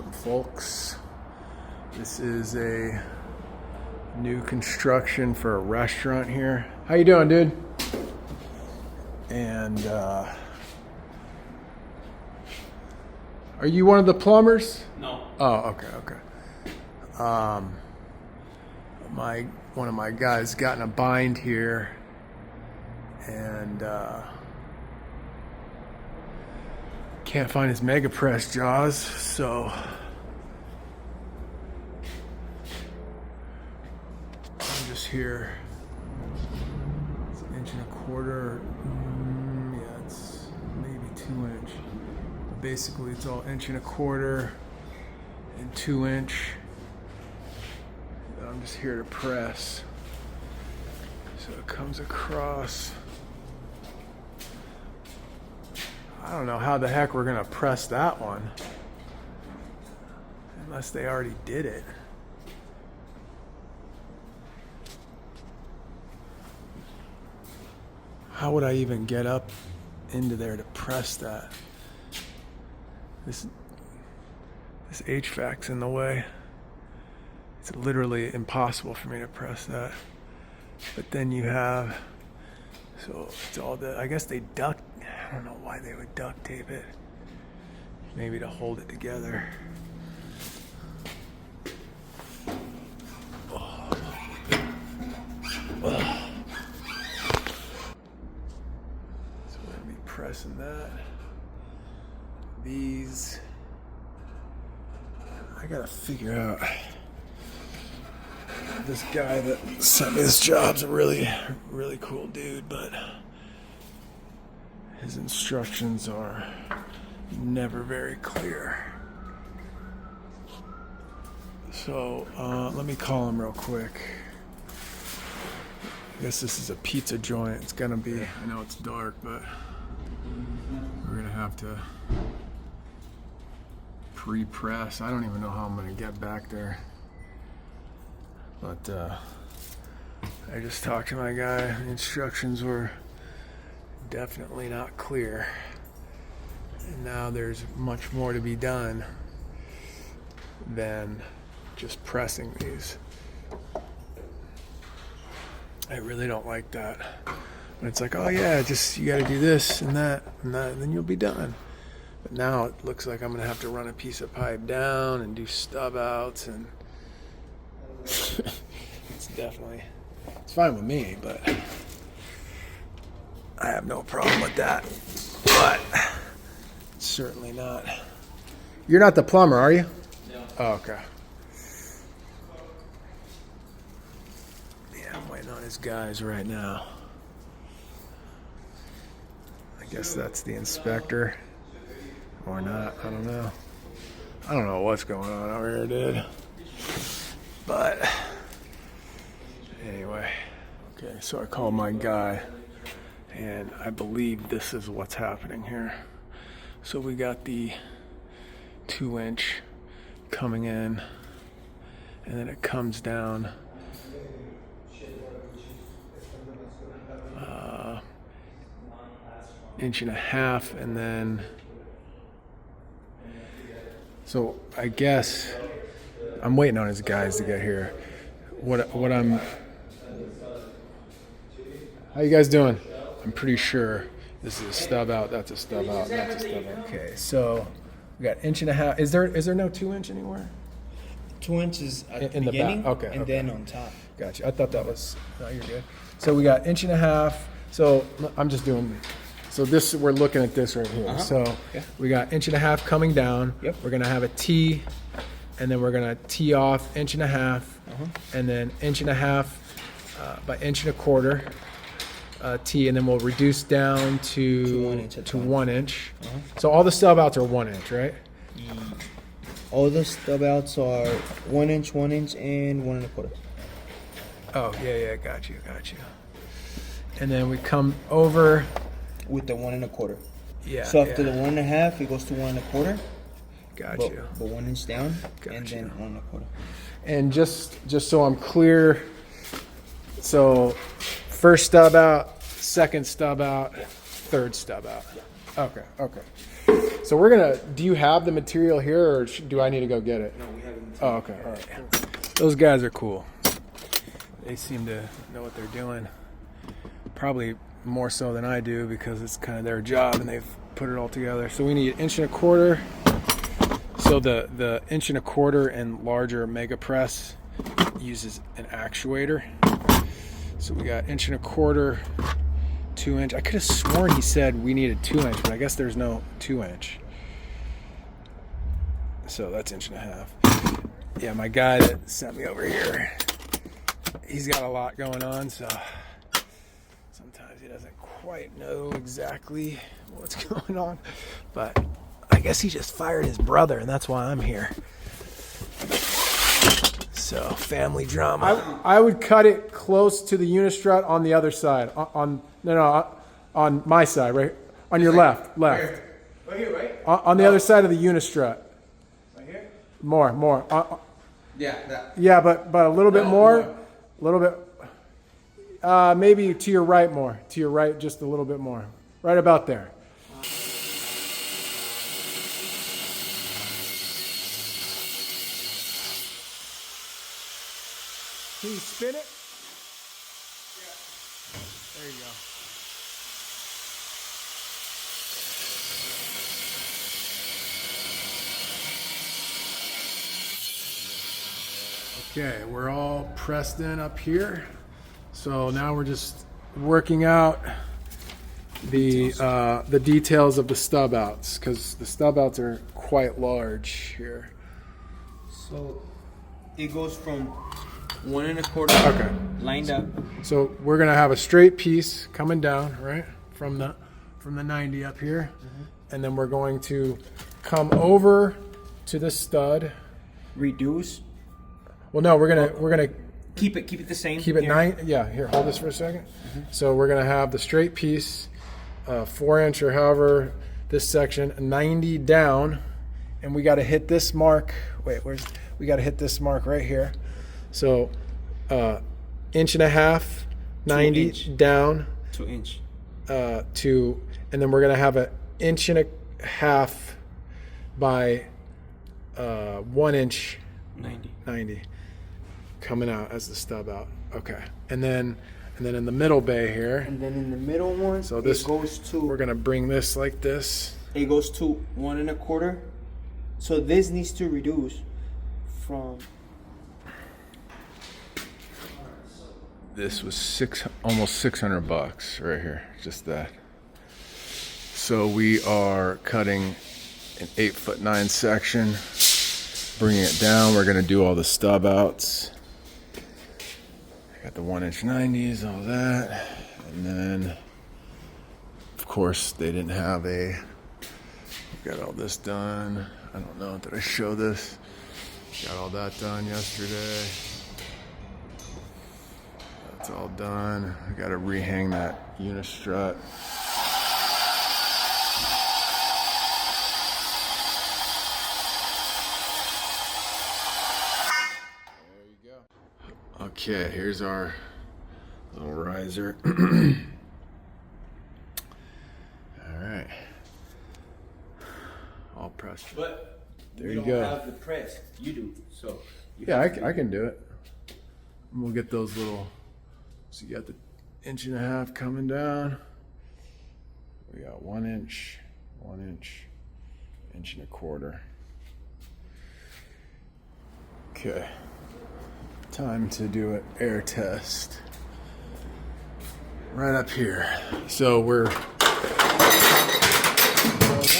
Welcome, folks. This is a new construction for a restaurant here. How you doing, dude? And are you one of the plumbers? No. Oh, okay. One of my guys got in a bind here, and can't find his mega press jaws, so I'm just here. It's 1.25 inches. Yeah, it's maybe 2 inch. Basically, it's all 1.25 inches and 2 inch. I'm just here to press. So it comes across. I don't know how the heck we're gonna press that one. Unless they already did it. How would I even get up into there to press that? This HVAC's in the way. It's literally impossible for me to press that. But then you have, so it's all the, I guess they duct, I don't know why they would duct tape it. Maybe to hold it together. Oh. So we're gonna be pressing that. These, I gotta figure out. This guy that sent me this job's a really cool dude, but his instructions are never very clear. So let me call him real quick. I guess this is a pizza joint. It's gonna be, I know it's dark, but we're gonna have to pre-press. I don't even know how I'm gonna get back there. But I just talked to my guy. The instructions were definitely not clear. And now there's much more to be done than just pressing these. I really don't like that. When it's like, oh yeah, just you gotta do this and that, and then you'll be done. But now it looks like I'm gonna have to run a piece of pipe down and do stub outs, and it's fine with me, but I have no problem with that. But it's certainly not. You're not the plumber, are you? No. Oh, okay. Yeah, I'm waiting on his guys right now. I guess that's the inspector. Or not, I don't know. I don't know what's going on over here, dude. But anyway, okay, so I called my guy, and I believe this is what's happening here. So we got the 2 inch coming in, and then it comes down 1.5 inches, and then, so I guess I'm waiting on his guys to get here. How you guys doing? I'm pretty sure this is a stub out, that's a stub out, that's a stub out. Okay, so we got 1.5 inches. Is there no 2 inch anywhere? 2 inches at In the the back. beginning, Okay, and okay. then on top. Gotcha. I thought that was, no, you're good. So we got 1.5 inches. So I'm just doing, so this, we're looking at this right here. So Yeah. we got 1.5 inches coming down. Yep. We're gonna have a T, and then we're gonna tee off 1.5 inches, and then 1.5 inches by 1.25 inches T, and then we'll reduce down to 1 inch at a time. 1 inch. So all the stub outs are 1 inch, right? All the stub outs are 1 inch, 1 inch, and 1.25. Oh yeah, got you. And then we come over. With the 1.25. Yeah. So after yeah. the 1.5, it goes to 1.25. Got but, you. But 1 inch down, Got and you. then 1.25. And just so I'm clear, so first stub out, second stub out, third stub out. Okay. So we're gonna. Do you have the material here, or do I need to go get it? No, we haven't. Oh, okay. All right. Those guys are cool. They seem to know what they're doing. Probably more so than I do because it's kind of their job and they've put it all together. So we need 1.25 inches. So the 1.25 inches and larger mega press uses an actuator. So we got 1.25 inches, 2 inch. I could have sworn he said we needed 2 inch, but I guess there's no 2 inch. So that's 1.5 inches. Yeah, my guy that sent me over here, he's got a lot going on, so sometimes he doesn't quite know exactly what's going on. But I guess he just fired his brother, and that's why I'm here. So, family drama. I would cut it close to the unistrut on the other side. On my side, right? On your left. Right here, right? On the other side of the unistrut. Right here? More. Yeah, that. Yeah, but a little bit more. A little bit. Maybe to your right more. To your right, just a little bit more. Right about there. Can you spin it? Yeah. There you go. Okay, we're all pressed in up here. So now we're just working out the details of the stub outs because the stub outs are quite large here. So it goes from 1.25. Okay. Lined up. So we're gonna have a straight piece coming down, right, from the 90 up here, and then we're going to come over to the stud. Reduce. Well, no, we're gonna Keep it the same. keep it 9. Yeah, here, hold this for a second. So we're gonna have the straight piece, 4 inch or however this section, 90 down, and we got to hit this mark. Wait, we got to hit this mark right here. So, 1.5 inches, 90 inch. down 2 inch. to, and then we're gonna have 1.5 inches by 1 inch 90 coming out as the stub out. Okay, and then in the middle bay here. And then in the middle one, So this it goes to. We're gonna bring this like this. It goes to 1.25. So this needs to reduce from. This was almost $600 right here, just that. So we are cutting an 8'9" section, bringing it down. We're gonna do all the stub outs. I got the 1 inch 90s, all that, and then of course they didn't have got all this done. I don't know, did I show this? Got all that done yesterday. That's all done. I gotta rehang that unistrut. There you go. Okay, here's our little riser. All right. All pressed. But There we you don't go. have the press. You do. So. Yeah, I can do it. And we'll get those little. So you got the 1.5 inches coming down. We got 1 inch, 1 inch, 1.25 inches. Okay. Time to do an air test. Right up here. So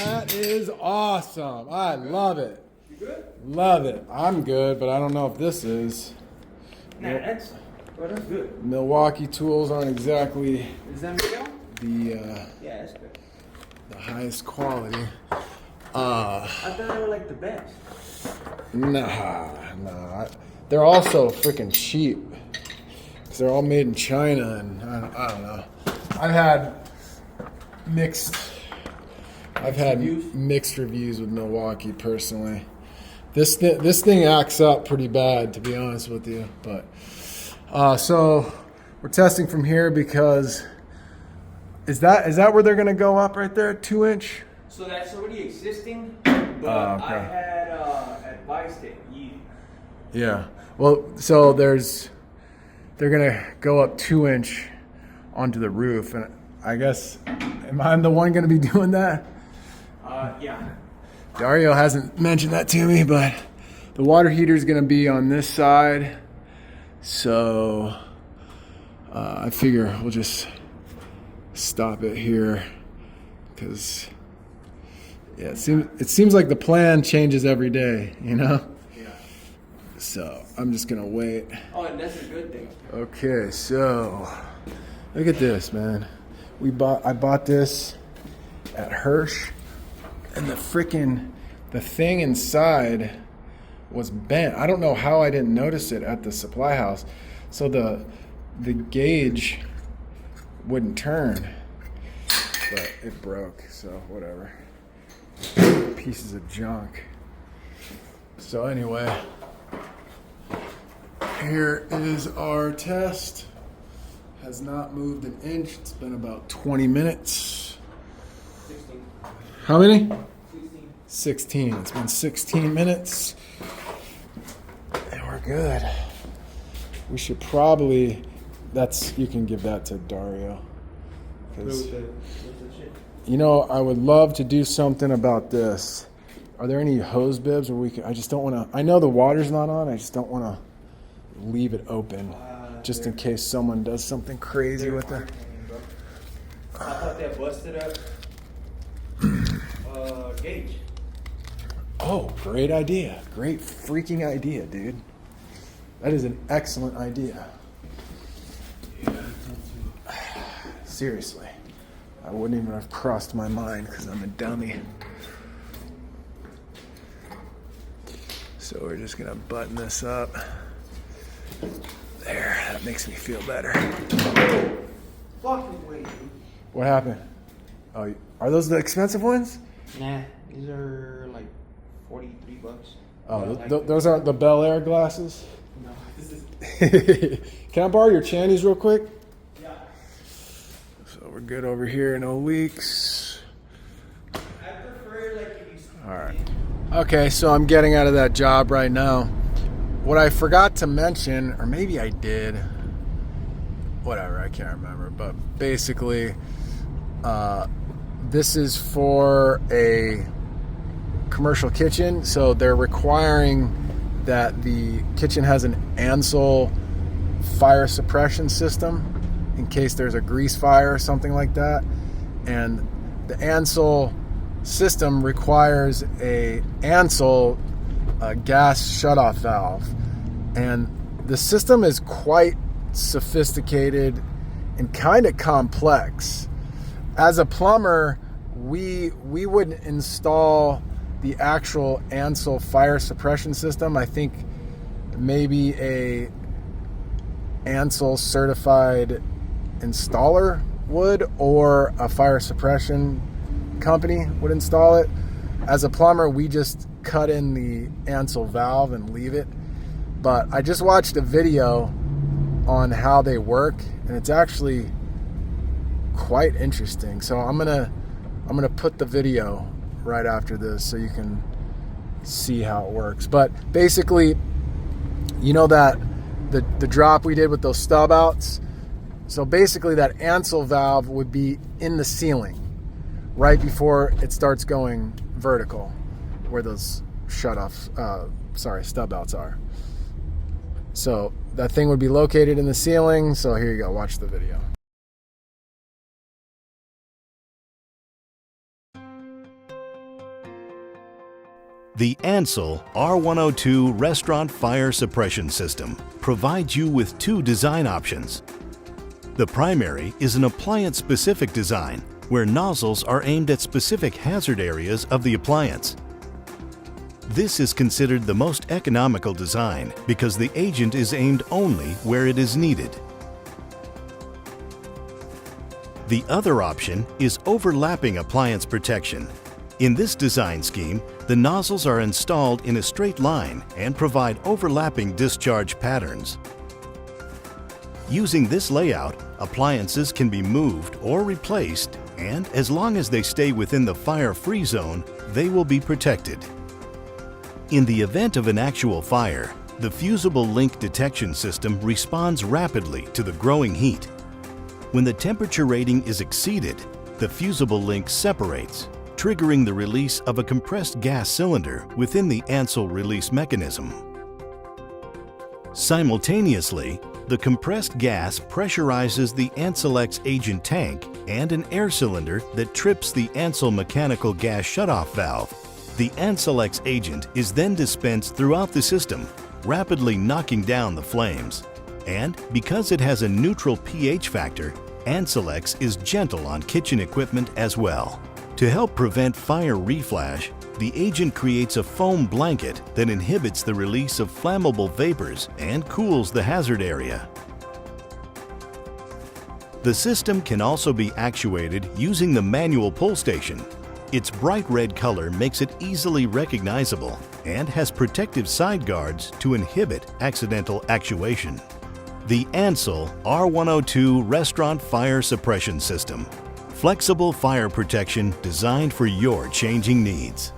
that is awesome. I love it. You good? Love it. I'm good, but I don't know if this is. Nah, that's good. Milwaukee tools aren't exactly Is that Miguel? the Yeah, that's good. the highest quality. I thought they were like the best. Nah. They're also freaking cheap. 'Cause they're all made in China, and I don't know. I've had mixed reviews with Milwaukee personally. This thing acts up pretty bad, to be honest with you. But so we're testing from here because is that where they're gonna go up right there? 2 inch? So that's already existing, but okay. I had advised it. Yeah. Well, so they're gonna go up 2-inch onto the roof, and I guess, am I the one gonna be doing that? Yeah. Dario hasn't mentioned that to me, but the water heater is gonna be on this side, so I figure we'll just stop it here, because yeah, it seems like the plan changes every day, you know? Yeah. So I'm just gonna wait. Oh, and that's a good thing. Okay, so look at this, man. I bought this at Hirsch, and the thing inside was bent. I don't know how I didn't notice it at the supply house. So the gauge wouldn't turn, but it broke, so whatever. Pieces of junk. So anyway, here is our test. Has not moved an inch. It's been about 20 minutes. 16. How many? 16. 16. It's been 16 minutes. And we're good. We should probably, you can give that to Dario. 'Cause, you know, I would love to do something about this. Are there any hose bibs where I just don't want to, I know the water's not on, I just don't want to leave it open just in case someone does something crazy with it. I thought that busted up gauge. Oh, great idea. Great freaking idea, dude. That is an excellent idea. Seriously. I wouldn't even have crossed my mind because I'm a dummy. So we're just going to button this up. There, that makes me feel better. Fucking wait, dude. What happened? Oh, are those the expensive ones? Nah, these are like $43. Oh, those aren't the Bel Air glasses? No, this is. Can I borrow your channies real quick? Yeah. So we're good over here, no leaks. I prefer like if you. All right. Okay, so I'm getting out of that job right now. What I forgot to mention, or maybe I did, whatever, I can't remember, but basically, this is for a commercial kitchen, so they're requiring that the kitchen has an Ansel fire suppression system in case there's a grease fire or something like that. And the Ansel system requires a gas shutoff valve, and the system is quite sophisticated and kind of complex. As a plumber, we wouldn't install the actual Ansel fire suppression system. I think maybe a Ansel certified installer would, or a fire suppression company would install it. As a plumber, we just cut in the Ansel valve and leave it. But I just watched a video on how they work, and it's actually quite interesting. So I'm gonna put the video right after this so you can see how it works. But basically, you know that the drop we did with those stub outs, so basically that Ansel valve would be in the ceiling right before it starts going vertical, where those stub outs are. So that thing would be located in the ceiling. So here you go, watch the video. The Ansel R102 Restaurant Fire Suppression System provides you with two design options. The primary is an appliance-specific design, where nozzles are aimed at specific hazard areas of the appliance. This is considered the most economical design because the agent is aimed only where it is needed. The other option is overlapping appliance protection. In this design scheme, the nozzles are installed in a straight line and provide overlapping discharge patterns. Using this layout, appliances can be moved or replaced and as long as they stay within the fire-free zone, they will be protected. In the event of an actual fire, the fusible link detection system responds rapidly to the growing heat. When the temperature rating is exceeded, the fusible link separates, triggering the release of a compressed gas cylinder within the Ansel release mechanism. Simultaneously, the compressed gas pressurizes the Ansel-X agent tank and an air cylinder that trips the Ansel mechanical gas shutoff valve. The Ansel-X agent is then dispensed throughout the system, rapidly knocking down the flames. And because it has a neutral pH factor, Ansel-X is gentle on kitchen equipment as well. To help prevent fire reflash, the agent creates a foam blanket that inhibits the release of flammable vapors and cools the hazard area. The system can also be actuated using the manual pull station. Its bright red color makes it easily recognizable and has protective side guards to inhibit accidental actuation. The Ansel R102 Restaurant Fire Suppression System. Flexible fire protection designed for your changing needs.